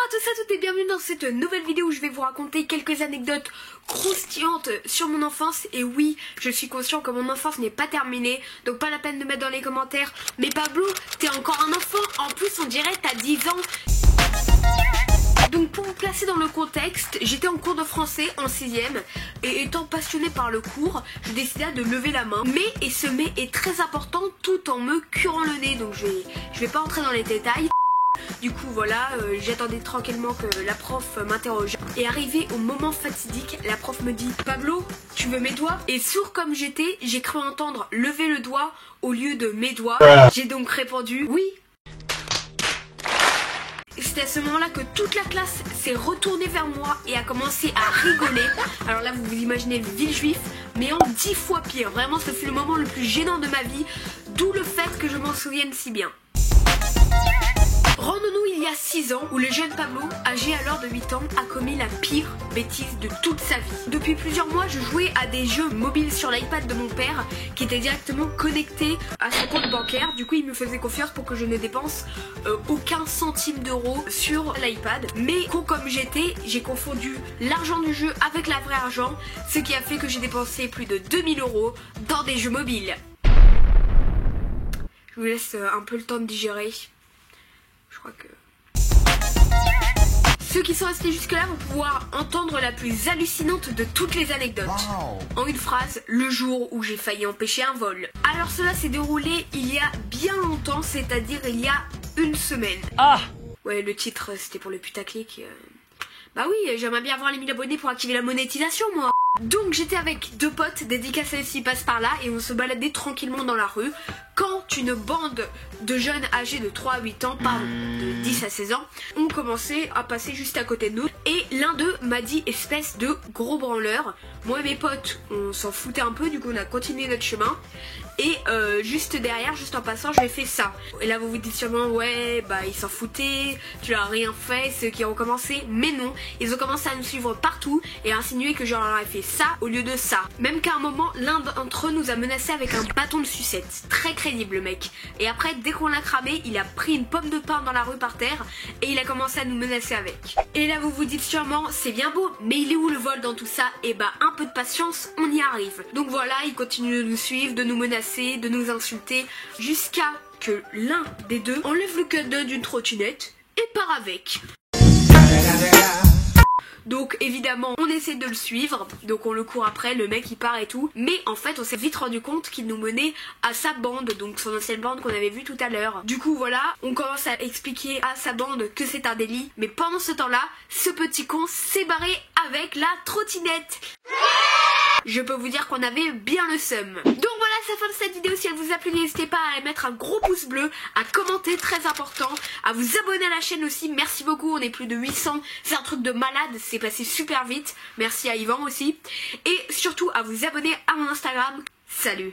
à tous et toutes et bienvenue dans cette nouvelle vidéo où je vais vous raconter quelques anecdotes croustillantes sur mon enfance. Et oui, je suis conscient que mon enfance n'est pas terminée, donc pas la peine de mettre dans les commentaires mais Pablo, t'es encore un enfant, en plus on dirait t'as 10 ans. Donc pour vous placer dans le contexte, j'étais en cours de français en 6ème et étant passionnée par le cours, je décidai de lever la main. Mais, et ce mais est très important, tout en me curant le nez, donc je vais pas entrer dans les détails. Du coup voilà, j'attendais tranquillement que la prof m'interroge. Et arrivé au moment fatidique, la prof me dit « Pablo, tu veux mes doigts ?» Et sourd comme j'étais, j'ai cru entendre lever le doigt au lieu de mes doigts. J'ai donc répondu « Oui ». C'est à ce moment-là que toute la classe s'est retournée vers moi et a commencé à rigoler. Alors là, vous vous imaginez le vil juif, mais en 10 fois pire. Vraiment, ce fut le moment le plus gênant de ma vie, d'où le fait que je m'en souvienne si bien. Rendons-nous il y a 6 ans où le jeune Pablo, âgé alors de 8 ans, a commis la pire bêtise de toute sa vie. Depuis plusieurs mois, je jouais à des jeux mobiles sur l'iPad de mon père qui était directement connecté à son compte bancaire. Du coup, il me faisait confiance pour que je ne dépense aucun centime d'euro sur l'iPad. Mais con comme j'étais, j'ai confondu l'argent du jeu avec la vraie argent, ce qui a fait que j'ai dépensé plus de 2000 € dans des jeux mobiles. Je vous laisse un peu le temps de digérer. Je crois que... Ceux qui sont restés jusque là vont pouvoir entendre la plus hallucinante de toutes les anecdotes. Wow. En une phrase, le jour où j'ai failli empêcher un vol. Alors cela s'est déroulé il y a bien longtemps, c'est-à-dire il y a une semaine. Ah. Ouais, le titre c'était pour le putaclic. Bah oui, j'aimerais bien avoir les 1000 abonnés pour activer la monétisation moi. Donc j'étais avec deux potes, dédicace à qui passe par là, et on se baladait tranquillement dans la rue quand une bande de jeunes âgés de 3 à 8 ans, pardon, de 10 à 16 ans, ont commencé à passer juste à côté de nous. Et l'un d'eux m'a dit espèce de gros branleur. Moi et mes potes, on s'en foutait un peu, du coup on a continué notre chemin. Et juste derrière, juste en passant, j'ai fait ça. Et là vous vous dites sûrement ouais bah ils s'en foutaient, tu as rien fait, ceux qui ont commencé. Mais non, ils ont commencé à nous suivre partout et à insinuer que je leur aurais fait ça au lieu de ça. Même qu'à un moment, l'un d'entre eux nous a menacé avec un bâton de sucette. Très crédible le mec. Et après dès qu'on l'a cramé, il a pris une pomme de pain dans la rue par terre et il a commencé à nous menacer avec. Et là vous vous dites sûrement c'est bien beau, mais il est où le vol dans tout ça? Et bah un peu de patience, on y arrive. Donc voilà, il continue de nous suivre, de nous menacer, de nous insulter, jusqu'à que l'un des deux enlève le cadenas d'une trottinette et part avec. Donc évidemment on essaie de le suivre, donc on le court après, le mec il part et tout. Mais en fait on s'est vite rendu compte qu'il nous menait à sa bande, donc son ancienne bande qu'on avait vue tout à l'heure. Du coup voilà, on commence à expliquer à sa bande que c'est un délit. Mais pendant ce temps là, ce petit con s'est barré avec la trottinette. Je peux vous dire qu'on avait bien le seum. Donc voilà, c'est la fin de cette vidéo. Si elle vous a plu, n'hésitez pas à mettre un gros pouce bleu, à commenter, très important, à vous abonner à la chaîne aussi. Merci beaucoup, on est plus de 800. C'est un truc de malade, c'est passé super vite. Merci à Yvan aussi. Et surtout à vous abonner à mon Instagram. Salut!